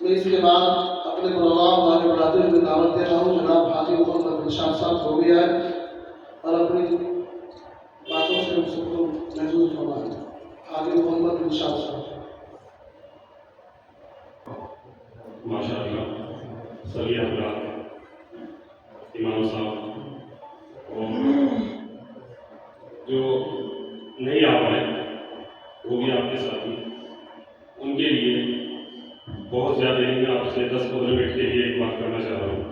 मैं इसके बाद अपने प्रोग्राम आगे बढ़ाते हुए दावत दे रहा हूँ जनाब हाजी मोहम्मद निशात साहब जो भी आए और अपनी बातों से हम सबको महसूस होना है। हाजी मोहम्मद निशात साहब। माशाअल्लाह सभी अल्लाह इमाम साहब और जो नहीं आ पाए वो भी आपके साथी, उनके लिए बहुत ज़्यादा नहीं, मैं आपसे 10-15 मिनट के लिए एक बात करना चाह रहा हूँ।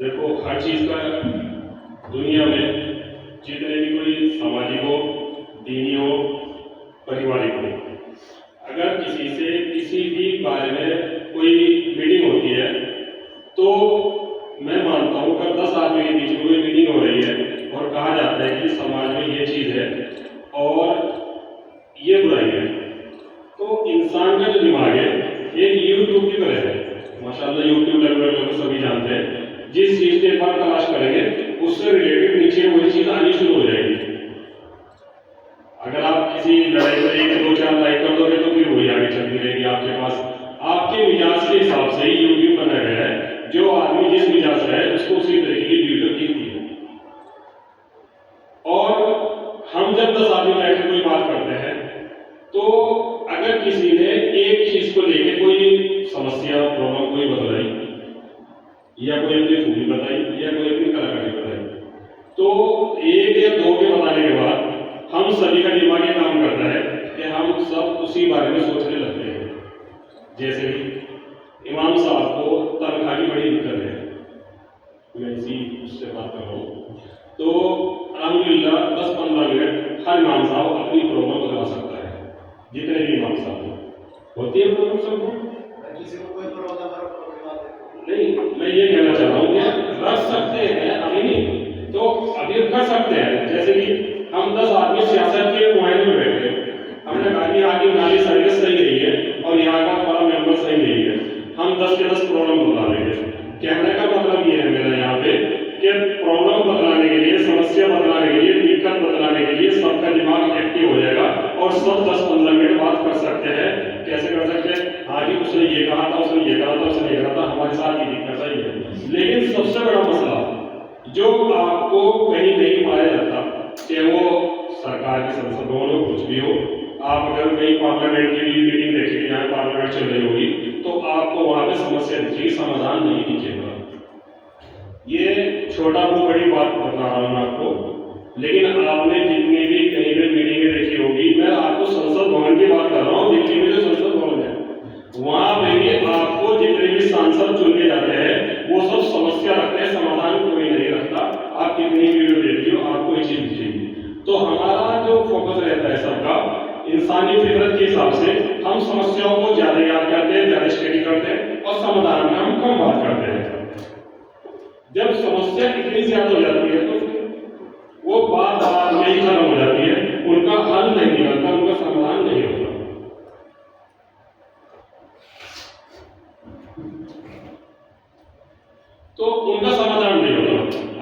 देखो, हर चीज़ का दुनिया में जितने भी कोई सामाजिक हो, दीनी हो, पारिवारिक हो, अगर किसी से किसी भी बारे में कोई मीटिंग होती है तो मैं मानता हूँ अगर 10 आदमी के बीच में कोई मीटिंग हो रही है और कहा जाता है कि समाज में ये चीज़ है और ये बुराई है, तो इंसान का जो दिमाग है एक यूट्यूब की तरह है। माशाल्लाह यूट्यूब लगभग सभी जानते हैं, जिस चीज़ के बाद तलाश करेंगे उससे रिलेटेड नीचे वही चीज़ आनी शुरू हो जाएगी। अगर आप किसी लड़ाई लड़ाई के 2-4 लाइक कर दोगे तो फिर वही आगे चलती रहेगी आपके पास। आपके मिजाज के हिसाब से ही यूट्यूब बनाया गया है, जो आदमी जिस मिजाज का है उसको उसी तरीके की वीडियो दिखती है। और हम जब 10 आदमी बैठ के कोई बात करते हैं तो अगर किसी ने एक चीज को लेकर कोई समस्या प्रॉब्लम कोई बताई या कोई अपनी खूबी बताई या कोई अपनी कलाकारी बताई, तो 1 या 2 के बताने के बाद हम सभी का दिमाग ये काम करता है कि हम सब उसी बारे में सोचने लगते हैं। जैसे इमाम साहब को तनख्वाह की बड़ी दिक्कत है, मैं इसी उससे बात कर रहा हूँ, तो अल्हम्दुलिल्लाह 10-15 मिनट हर इमाम साहब अपनी प्रॉब्लम बता सकता है, जितने भी इमाम साहब होती है प्रॉब्लम सबको, किसी को कोई प्रॉब्लम नहीं। मैं ये कहना चाह रहा हूँ कि रख सकते हैं, अभी नहीं तो अभी कर सकते हैं। जैसे कि हम 10 आदमी सियासत के मुआयने में बैठे, हमने कहा कि यहाँ की नाली सड़कें सही नहीं है और यहाँ का हमारा मेंबर सही नहीं है, हम 10 के 10 प्रॉब्लम बता देंगे। कहने का मतलब ये है मेरा यहाँ पे कि प्रॉब्लम बतलाने के लिए, समस्या बतलाने के लिए, दिक्कत बतलाने के लिए सबका दिमाग एक्टिव हो जाएगा और सब 10-15 मिनट बात कर सकते हैं। कैसे कर सकते हैं? हाँ जी, उसने ये कहा था, उसने ये कहा था, उसने ये कहा था, हमारे साथ ये दिक्कत है ये। लेकिन सबसे बड़ा मसला जो आपको कहीं नहीं पाया जाता, चाहे वो सरकार की संसद भवन हो, कुछ भी हो, आप अगर कहीं पार्लियामेंट की मीटिंग देखेंगे जहाँ पार्लियामेंट चल रही होगी तो आपको वहाँ पे समस्या दिखेगी, समाधान नहीं दिखेगा। ये छोटा बहुत बड़ी बात बता रहा हूँ आपको, लेकिन आपने जितनी भी कहीं पे मीटिंगें देखी होगी, मैं आपको संसद भवन की बात कर रहा हूँ, दिल्ली में जो संसद भवन है वहाँ पे भी आपको जितने भी सांसद चुन के जाते हैं वो सब समस्या रखते हैं, समाधान कोई नहीं रखता। आप कितनी वीडियो देखिए आपको ये चीज दिखेगी। तो हमारा जो फोकस रहता है सबका इंसानी फितरत के हिसाब से, हम समस्याओं को ज्यादा याद करते हैं, ज्यादा स्टडी करते हैं और समाधान में हम कम बात करते हैं। जब समस्या इतनी ज्यादा हो जाती है तो वो बात में ही खत्म हो जाती है, उनका हल नहीं निकलता, उनका समाधान नहीं होता। तो उनका समाधान नहीं होता।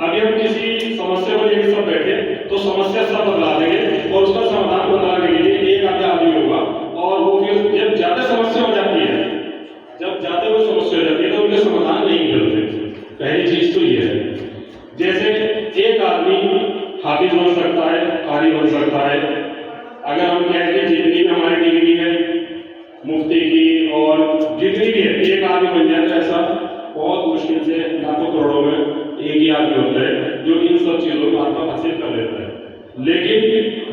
अभी हम किसी समस्या को लेकर सब बैठे तो समस्या सब बदला देंगे और उसका समाधान बताने के लिए एक आधा आदमी होगा और वो फिर जब ज्यादा समस्या हो जाती है, जब ज्यादा वो समस्या हो जाती है तो उनके समाधान नहीं निकलते। पहली चीज तो ये है, जैसे एक आदमी हाफिज बन सकता है, कारी बन सकता है। अगर हम कहें कि जितनी भी हमारी डिग्री है मुफ्ती की और जितनी भी है, एक आदमी बन जाए तो ऐसा बहुत मुश्किल से लाखों करोड़ों में एक ही आदमी होता है जो इन सब चीजों को आत्मा हासिल कर लेता है। लेकिन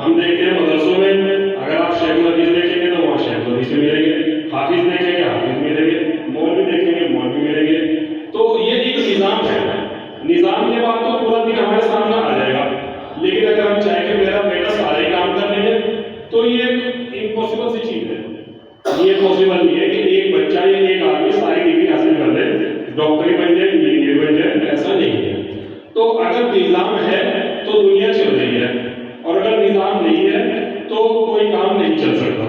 हम देखते हैं मदरसों में अगर आप शेख हदीस देखेंगे तो वहाँ शेख हदीस मिलेंगे, हाफिज देखेंगे हाफिज मिलेंगे, मौलवी देखेंगे मौलवी मिलेंगे। तो ये एक निज़ाम है, निज़ाम के बाद तो पूरा दिन हमारे सामने आ जाएगा। लेकिन अगर हम चाहें कि मेरा बेटा सारे काम कर लेंगे तो ये इम्पॉसिबल सी चीज है। ये पॉसिबल नहीं है कि एक बच्चा या एक आदमी सारी डिग्री हासिल कर ले, डॉक्टरी बन जाए, इंजीनियर बन जाए, ऐसा नहीं है। तो अगर निज़ाम है तो दुनिया चल रही है और अगर निज़ाम नहीं है तो कोई काम नहीं चल सकता।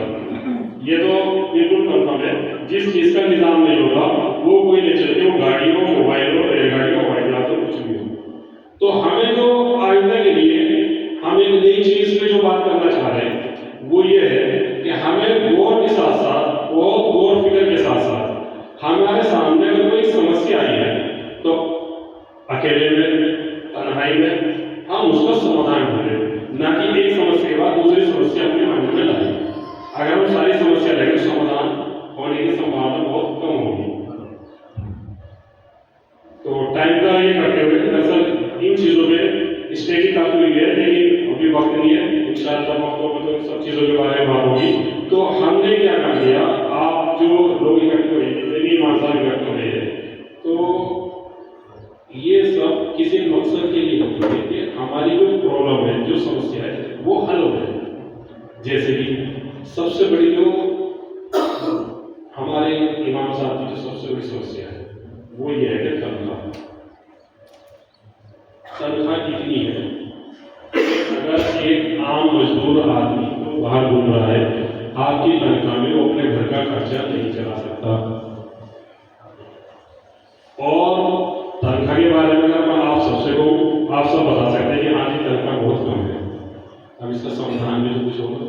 ये तो बिल्कुल कंफर्म है। जिस चीज का निज़ाम नहीं होगा वो कोई नहीं चलती, वो गाड़ी हो, मोबाइल हो, रेलगाड़ी हो, हवाई जहाज हो, कुछ भी हो। तो हमें जो आइंदा के लिए हम एक नई चीज पे जो बात करना चाह रहे हैं वो ये है कि हमें गौर के साथ साथ, बहुत गौर फिक्र के साथ साथ ہمارے سامنے اگر کوئی سمسیا آئی ہے تو اکیلے میں تنہائی میں ہم اس کا سمادھان ڈھونڈیں، نہ کہ ایک سمسیا کے بعد دوسری سمسیا اپنے مائنڈ میں لائیں۔ اگر ہم ساری سمسیا لیں گے سمادھان ہونے کی سمبھاونا بہت کم ہوگی۔ تو ٹائم کا یہ کرتے ہوئے دراصل ان چیزوں پہ اسٹڈی کافی ہوئی ہے، لیکن ابھی وقت نہیں ہے، انشاءاللہ وقت ہوگا تو سب چیزوں کے بارے میں بات ہوگی۔ تو ہم نے کیا کر دیا، آپ جو لوگ اکٹھے ہوئے امام صاحب اکٹھے ہوئے ہیں، تو یہ سب کسی مقصد کے لیے ہوتے ہیں کہ ہماری جو پرابلم ہے، جو سمسیا ہے وہ حل ہو جائے۔ جیسے کہ سب سے بڑی جو ہمارے امام صاحب کی جو سب سے بڑی سمسیا ہے وہ یہ ہے کہ تنخواہ کتنی ہے۔ اگر ایک عام مزدور آدمی کو باہر گھوم رہا ہے، آپ کی تنخواہ میں وہ اپنے گھر کا خرچہ نہیں چلا سکتا۔ اور تنخواہ کے بارے میں اگر میں آپ سب بتا سکتے ہیں کہ آج کی تنخواہ بہت کم ہے۔ اب اس کا سمادھان میں جو کچھ ہوگا،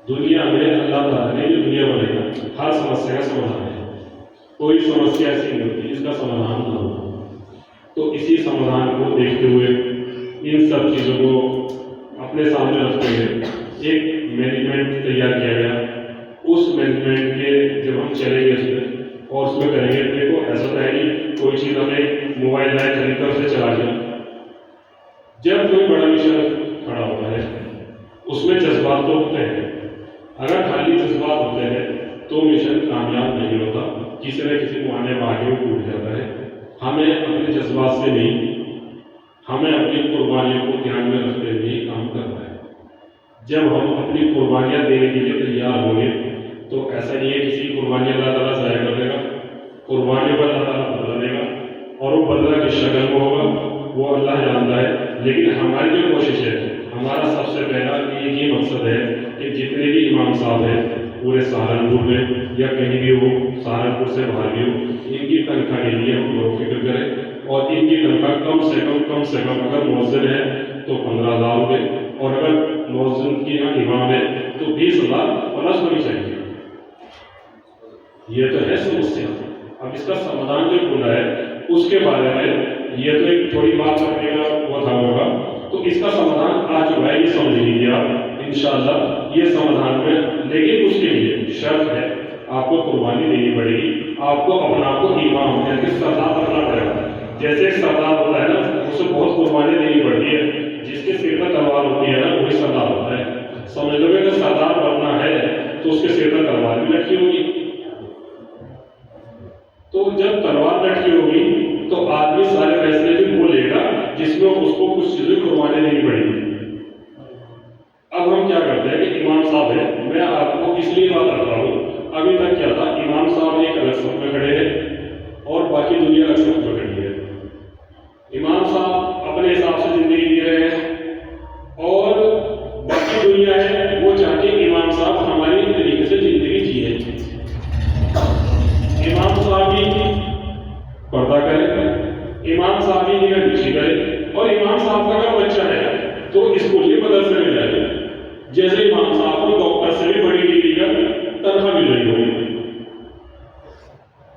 دنیا میں اللہ تعالیٰ نے جو دنیا بنائی ہے ہر سمسیا کا سمادھان ہے، کوئی سمسیا ایسی نہیں ہوتی جس کا سمادھان نہ ہو۔ تو اسی سمادھان کو دیکھتے ہوئے ان سب چیزوں کو اپنے سامنے رکھتے ہوئے ایک مینجمنٹ تیار کیا گیا۔ اس مینجمنٹ کے جب ہم چلیں گے اس میں اور اس میں کریں گے، دیکھو ایسا تو ہے نہیں کوئی چیز ہمیں موبائل لائن خرید کر اسے چلا لیا۔ جب کوئی بڑا مشن کھڑا ہوتا ہے اس میں جذبات تو ہوتے ہیں، اگر خالی جذبات ہوتے ہیں تو مشن کامیاب نہیں ہوتا، کسی نہ کسی معاملے میں آگے وہ ٹوٹ جاتا ہے۔ ہمیں اپنے جذبات سے نہیں، ہمیں اپنی قربانیوں کو دھیان میں رکھتے ہوئے ہی کام کرنا ہے۔ جب ہم اپنی قربانیاں دینے کے لیے تیار ہوں گے تو ایسا نہیں ہے کسی قربانی اللہ تعالیٰ ضائع کر دے گا، قربانی پر اللہ تعالیٰ بدلا دے گا، اور وہ بدلا کس شکل میں ہوگا وہ اللہ جانتا ہے۔ لیکن ہماری جو کوشش ہے، ہمارا سب سے پہلا ایک ہی مقصد ہے کہ جتنے بھی امام صاحب ہیں پورے سہارنپور میں یا کہیں بھی ہو، سہارنپور سے باہر بھی ہو، ان کی تنخواہ کے لیے ہم لوگ فکر کریں، اور ان کی تنخواہ کم سے کم اگر مؤذن ہے تو 15,000 روپے، اور اگر مؤذن کی امام ہے تو 20,000 پلس ہونی چاہیے۔ یہ تو ہے سمسیا۔ اب اس کا سمادھان جو ڈھونڈا ہے اس کے بارے میں یہ تو ایک تھوڑی بات کرنے کا وہ تھا ہوگا، تو اس کا سمادھان آ چکا ہے، یہ سمجھ لیجیے آپ انشاءاللہ یہ سمادھان میں۔ لیکن اس کے لیے شرط ہے، آپ کو قربانی دینی پڑے گی، آپ کو اپنا آپ کو امام یعنی سردار رکھنا پڑے گا۔ جیسے ایک سردار ہوتا ہے نا، اسے بہت قربانی دینی پڑتی ہے، جس کے سر پر تلوار ہوتی ہے نا وہی سردار ہوتا ہے۔ سمجھ لو کہ اگر سردار بننا ہے تو اس کے سر پر تلوار بھی لٹکی ہوگی، تو جب تلوار لٹکی ہوگی تو آدمی سارے فیصلے بھی وہ لے گا جس میں اس کو کچھ چیزیں قربانی دینی پڑے گی۔ اب ہم کیا کرتے ہیں کہ امام صاحب ہے، میں آپ کو اس لیے بات کر رہا ہوں، ابھی تک کیا تھا، امام صاحب ایک الگ صف میں کھڑے ہیں اور باقی دنیا الگ صف میں کھڑی ہے۔ امام صاحب اپنے حساب سے زندگی جی رہے ہیں اور باقی دنیا ہے وہ چاہتے ہیں امام صاحب ہماری طریقے سے زندگی جیے۔ امام صاحب بھی پردہ کرے، امام صاحب بھی نگاہ نشی کرے، اور امام صاحب کا اگر بچہ ہے تو اسکولی مدرسے میں جائے، جیسے امام صاحب کو ڈاکٹر سے بھی بڑی ڈگری کا تنخواہ مل رہی ہوگی۔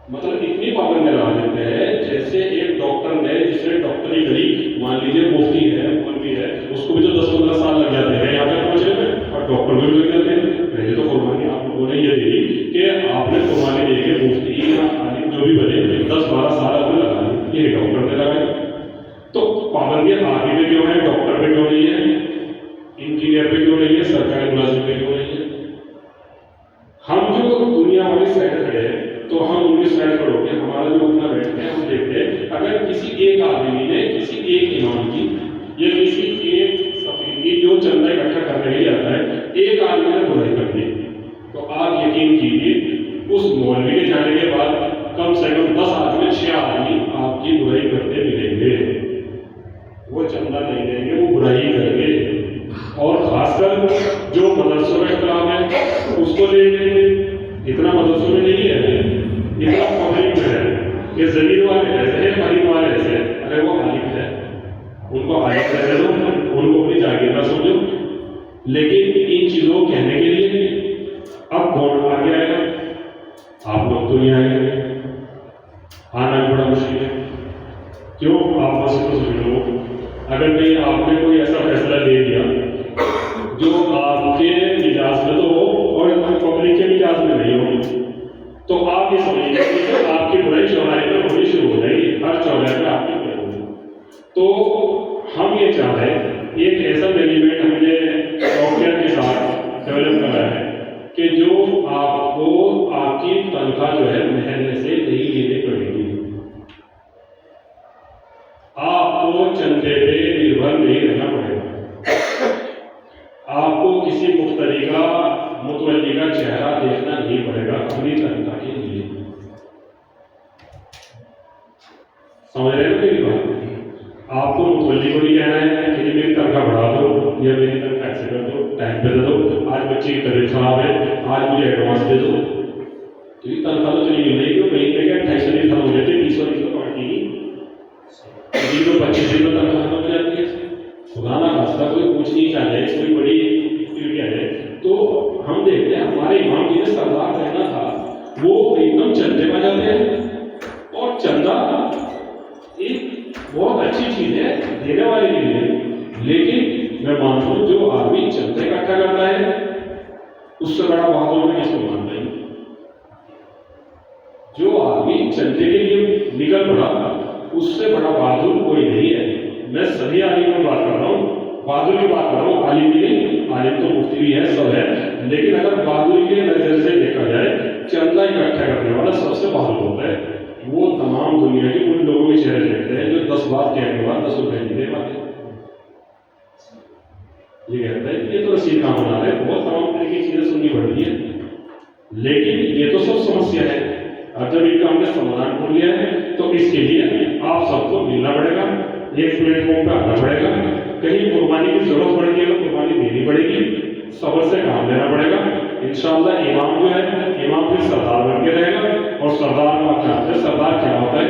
مطلب اتنی پابندی لگا دیتے ہیں جیسے ایک ڈاکٹر نے جس نے ڈاکٹری کری، مان لیجیے مفتی ہے، مولوی ہے، اس کو بھی تو 10-15 سال لگ جاتے ہیں یہاں پہ پہنچنے میں، اور ڈاکٹر میں بھی لگ جاتے ہیں۔ پہلے تو قربانی آپ لوگوں نے یہ دے دی کہ آپ نے قربانی دے کے مفتی یا عالم جو بھی بنے 10-12 سال آپ نے لگا دی، یہ ڈاکٹر نے لگائی۔ تو پابندیاں آگے پہ کیوں ہیں، ڈاکٹر پہ کیوں نہیں ہے، انجینئر پہ کیوں نہیں ہے، سرکاری ملازم پہ کیوں نہیں ہے؟ ہم جو دنیا والی سائڈ کھڑے ہیں تو ہم ان کی سائڈ پر ہو کے ہمارا جو اپنا بیٹھتے ہیں ہم دیکھتے ہیں، اگر کسی ایک آدمی نے کسی ایک امام کی یا کسی ایک سفیر کی جو چندہ اکٹھا کرنے کے لیے آتا ہے، ایک آدمی نے برائی کر دی، تو آپ یقین کیجیے اس مولوی کے جانے کے بعد کم سے کم 10 آدمی 6 آدمی آپ کی برائی کرتے ملیں گے، وہ چندہ نہیں دیں گے، وہ برائی کریں گے۔ اور خاص کر جو مدرسوں کا اختلاف ہے اس کو لے کے اتنا مدرسوں میں نہیں ہے، اتنا پبلک میں ہے کہ زمین والے ایسے ہیں، تعلیم والے ایسے ہیں، اگر وہ عالم ہے ان کو عالم رہنے دو، ان کو اپنی جاگیر نہ سمجھو۔ لیکن ان چیزوں کو کہنے کے لیے اب کون آگے آئے گا؟ آپ لوگ वक्त तो नहीं आएंगे, आना भी बड़ा मुश्किल है। क्यों? आप में से कुछ लोग, अगर कहीं आपने कोई ऐसा फैसला ले लिया जो आपके मिजाज में तो हो और पब्लिक के मिजाज में नहीं हो, तो आप ये समझिए कि आपकी बुराई चौराहे पर होनी शुरू हो जाएगी, हर चौराहे पर आपकी बुराई होगी। तो हम ये चाह रहे हैं, एक ऐसा एलिमेंट हमने सॉफ्टवेयर के साथ डेवलप करा है कि जो आपको आपकी तनख्वाह जो है महीने से नहीं लेनी पड़ेगी, आपको चंदे पे निर्भर नहीं रहना पड़ेगा, आपको किसी मुख्तरी का मुतवल्ली का चेहरा देखना नहीं पड़ेगा अपनी तनख्वाह के लिए। समझ रहे हो मेरी बात? आपको मुतवल्ली को नहीं कहना है कि मेरी तनख्वाह बढ़ा दो या मेरी तनख्वाह ऐसे कर दो, टाइम पे दे दो, आज बच्चे की तबीयत खराब है, आज मुझे एडवांस दे दो। तो ये तनख्वाह तो चली नहीं, क्यों महीने का 28 दिन खत्म हो जाते, 30 दिन तो पार्टी नहीं, तो 25 दिन में तनख्वाह खत्म हो जाती है। खुदा ना खास्ता कोई कुछ नहीं चाहे, कोई बड़ी एक्टिविटी आ जाए, तो हम देखते हैं हमारे इमाम जी ने सरदार रहना था, वो एकदम चंदे में जाते हैं। और चंदा एक बहुत अच्छी चीज है देने वाले के लिए, लेकिन मैं मानता हूँ जो आदमी चंदे इकट्ठा करता है उससे बड़ा बहादुर मैं किसको मानता ही। जो आदमी चंदे के लिए निकल पड़ा उससे बड़ा बहादुर कोई नहीं है। मैं सभी आलिम में बात कर रहा हूँ, बहादुर की बात कर रहा हूँ, आलिम की नहीं। आलिम तो मुफ्ती भी है, सब है, लेकिन अगर बहादुरी के नजर से देखा जाए, चंदा इकट्ठा करने वाला सबसे बहादुर होता है। वो तमाम दुनिया के उन लोगों के चेहरे देखते हैं जो 10 बात कहने के बाद 10 रुपए नहीं दे पाते। ये कहता है कि ये तो रसीद कहाँ बना रहे, बहुत तमाम तरह की चीजें सुननी पड़ती है, लेकिन ये तो सब समस्या है। अब जब इनका हमने समाधान ढूंढ लिया है, तो इसके लिए आप सबको मिलना पड़ेगा, एक प्लेटफॉर्म पे आना पड़ेगा। कहीं कुर्बानी की जरूरत पड़ेगी तो कुर्बानी देनी पड़ेगी, सब्र से काम लेना पड़ेगा। इंशाअल्लाह इमाम जो है, इमाम फिर सरदार बन के रहेगा। और सरदार का क्या होता है? सरदार क्या होता है?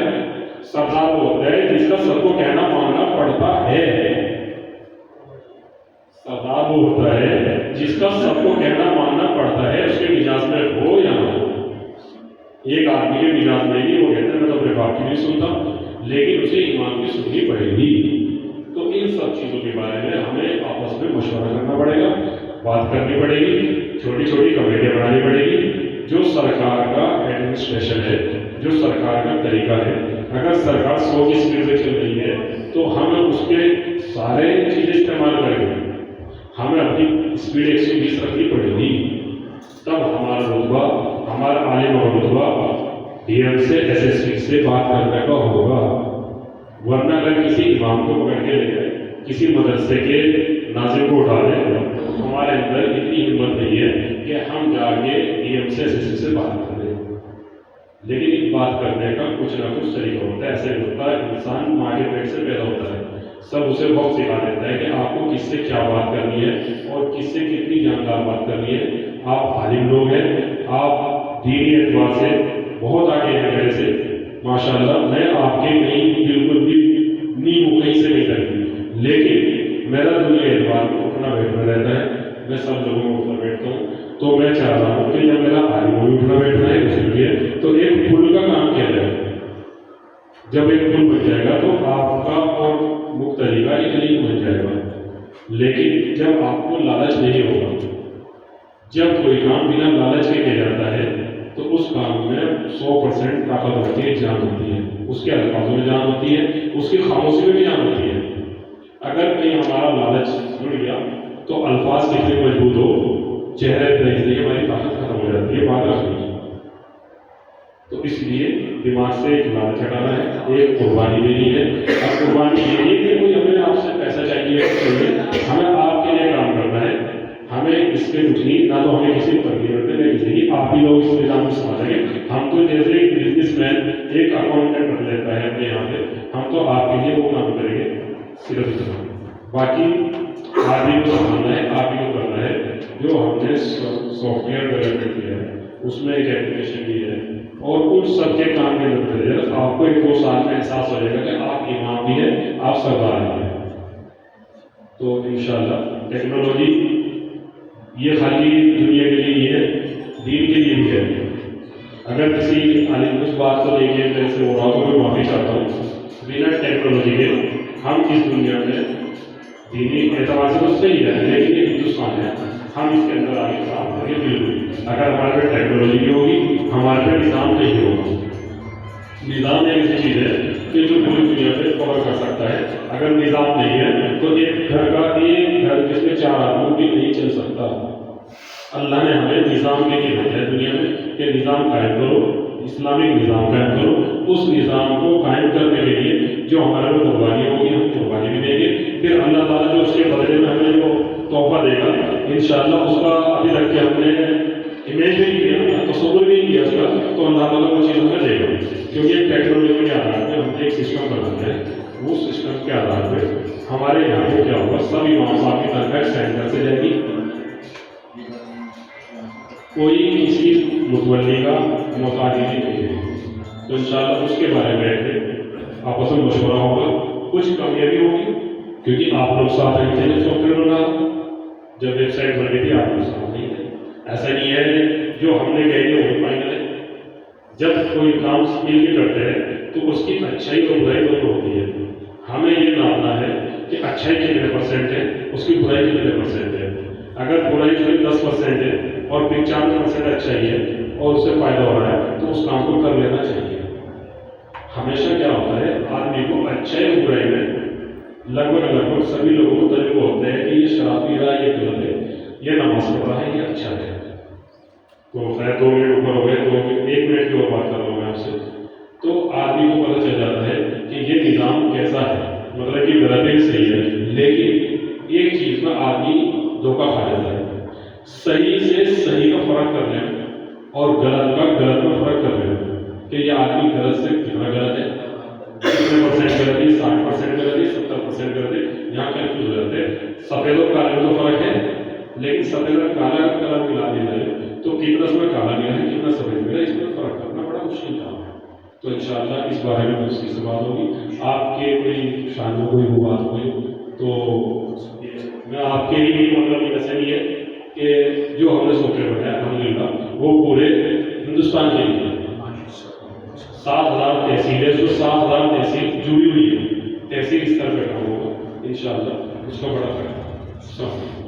सरदार वो होता है जिसका सबको कहना मानना पड़ता है। सरदार वो होता है जिसका सबको कहना मानना पड़ता है, उसके मिजाज में हो या ना हो। एक आदमी के मिजाज में नहीं, वो कहते हैं मैं तो अपने बाप की नहीं सुनता, लेकिन उसे इमाम की सुननी पड़ेगी। तो इन सब चीज़ों के बारे में हमें आपस में मशवरा करना पड़ेगा, बात करनी पड़ेगी, छोटी छोटी कमेटियाँ बनानी पड़ेगी। जो सरकार का एडमिनिस्ट्रेशन है, जो सरकार का तरीका है, अगर सरकार 100 की स्पीड से चल रही है तो हमें उसके सारे चीज़ें इस्तेमाल करेंगे, हमें अपनी स्पीड 120 रखनी पड़ेगी। तब हमारा रुतबा, हमारा आलिम और रुतबा डीएम से एसएसपी से बात करने का होगा। वरना अगर किसी इमाम को पकड़ के ले जाए, किसी मदरसे के नाज़िम को उठा ले, हमारे अंदर इतनी हिम्मत नहीं है कि हम जाके डीएम से एसएसपी से बात करें। लेकिन बात करने का कुछ ना कुछ तरीका होता है। ऐसे होता है, इंसान माँ के पेट से पैदा होता है, सब उसे बहुत सिखा देता है कि आपको किससे क्या बात करनी है और किससे कितनी जानकार बात करनी है। आप आलिम लोग हैं, आप दीनी एतबार से बहुत आगे हैं मेरे से, माशाल्लाह। मैं आपके कहीं बिल्कुल भी नींव कहीं से नहीं करती, लेकिन मेरा दुनिया एतबार में उठना बैठना रहता है। मैं सब लोगों को उठना बैठता हूँ, तो मैं चाह रहा हूँ कि जब मेरा आलिम भी उठना बैठना है उसके लिए, तो एक पुल का काम किया जाए। जब एक पुल बन जाएगा तो आपका और मुख्तरी का एक लिंक बन जाएगा। लेकिन जब आपको लालच नहीं होगा, जब कोई काम बिना लालच के किया जाता है, तो उस काम में 100% ताकत होती है, जान होती है, उसके अल्फाजों में जान होती है, उसकी खामोशी में भी जान होती है। अगर कहीं हमारा लालच जुड़ गया तो अल्फाज कितने मजबूत हो, चेहरे पर इसलिए हमारी ताकत खत्म हो जाती है बात रखने की। तो इसलिए दिमाग से एक लालच हटाना है, एक कुर्बानी देनी है। अब कुर्बानी ये नहीं कि कोई हमें आपसे पैसा चाहिए, हमें आपके लिए काम करना है, हमें इसके कुछ नहीं, ना तो हमें किसी पर नहीं किसी, आप ही लोग इस निजाम में समझेंगे। हम तो जैसे एक बिजनेसमैन एक अकाउंटेंट रख लेता है अपने यहाँ पे, हम तो आपके लिए वो काम करेंगे सिर्फ इतना। बाकी आप ही को संभालना है, आप ही को करना है। जो हमने सॉफ्टवेयर डेवलपमेंट किया है उसमें एक एप्लीकेशन भी है, और उन सबके काम के नतीजे आपको 1-2 साल में एहसास हो जाएगा कि आप इमाम भी है, आप सरदार भी है। तो इंशाअल्लाह टेक्नोलॉजी ये खाली दुनिया के लिए है, दीन के लिए भी है। اگر کسی عالم اس بات کو لے کے جیسے وہ رہا تو میں معافی چاہتا ہوں. بنا ٹیکنالوجی کے ہم اس دنیا میں دینی اعتبار سے تو صحیح ہے لیکن یہ ہندوستان ہے, ہم اس کے اندر آگے کام کریں گے بالکل. اگر ہمارے پہ ٹیکنالوجی بھی ہوگی ہمارے پہ نظام نہیں ہوگا. نظام ایک ایسی چیز ہے کہ جو پوری دنیا پہ کور کر سکتا ہے. اگر نظام نہیں ہے تو ایک گھر جس میں 4 آدمی بھی نہیں چل سکتا. اللہ نے ہمیں نظام کے لیے بھیجا ہے دنیا میں کہ نظام قائم کرو, اسلامک نظام قائم کرو. اس نظام کو قائم کرنے کے لیے جو ہمارے میں قربانی ہوگی ہم قربانی بھی دیں گے. پھر اللہ تعالیٰ جو اس کے بدلے میں ہمیں جو تحفہ دے گا انشاءاللہ اس کا ابھی تک کہ ہم نے امیج بھی کیا, تصور بھی کیا اس کا, تو اللہ تعالیٰ وہ چیز ہمیں دے گا. کیونکہ ایک ٹیکنالوجی کے آدھار پہ ہم ایک سسٹم بناتے ہیں, وہ سسٹم کے آدھار پہ ہمارے یہاں پہ کیا ہوگا, سب امام صاحب کی تنخواہ سینٹر سے جائے گی. کوئی کسی متولی کا محتاج نہیں ہے. تو انشاءاللہ اس کے بارے میں آپس میں مشورہ ہوگا. کچھ کمیاں بھی ہوگی کیونکہ آپ لوگ ساتھ رہتے ہیں سافٹ ویئر بنا, جب ویب سائٹ بن گئی تھی آپ لوگ ساتھ نہیں تھے. ایسا نہیں ہے جو ہم نے کہہ دیا وہ فائنل ہے. جب کوئی کام مل کے کرتے ہیں تو اس کی اچھائی اور برائی دونوں ہوتی ہے. ہمیں یہ ناپنا ہے کہ اچھائی کتنے % ہے, اس کی برائی کتنے % ہے. اگر برائی جو 10% ہے اور 95% اچھائی ہے اور اس سے فائدہ ہو رہا ہے تو اس کام کو کر لینا چاہیے. ہمیشہ کیا ہوتا ہے آدمی کو اچھائی اور برائی میں لگ بھگ سبھی لوگوں کو تجربہ ہوتا ہے کہ یہ شراب پی رہا ہے, یہ غلط ہے, یہ نماز پڑھ رہا ہے, یہ اچھا ہے. تو خیر 2 منٹ اوپر ہو گئے, 1 منٹ کی اور بات کر رہا ہوں میں آپ سے. تو آدمی کو پتہ چل جاتا ہے کہ یہ نظام کیسا ہے, مطلب کہ غلط ہے صحیح ہے. لیکن ایک چیز میں آدمی دھوکہ کھا جاتا ہے. صحیح سے صحیح کا فرق کر لیں اور غلط کا غلط میں فرق کر لیں کہ یہ آدمی غلط سے کتنا غلط ہے, کتنے % غلط ہے, 60% غلط ہے, 70% غلط ہے. یہاں کنفیوز ہو جاتے ہیں. سفید اور کالے میں تو فرق ہے لیکن سفید اور کالا کلر ملا دیا جائے تو کتنا اس میں کالا ملا ہے کتنا سفید ملا, اس میں فرق کرنا بڑا مشکل کام ہے. تو انشاءاللہ اس بارے میں اس کی سے بات ہوگی. آپ کے کوئی شان میں کوئی وہ بات ہوئی تو میں آپ کے لیے مطلب ایسا نہیں ہے کہ جو ہم نے سوچے بتایا الحمدللہ وہ پورے ہندوستان کے لیے 7,000 تحصیلیں, جو 7,000 تحصیل جڑی ہوئی ہے, تحصیل اس طرح کا کام ہوگا انشاءاللہ. اس کا بڑا فائدہ.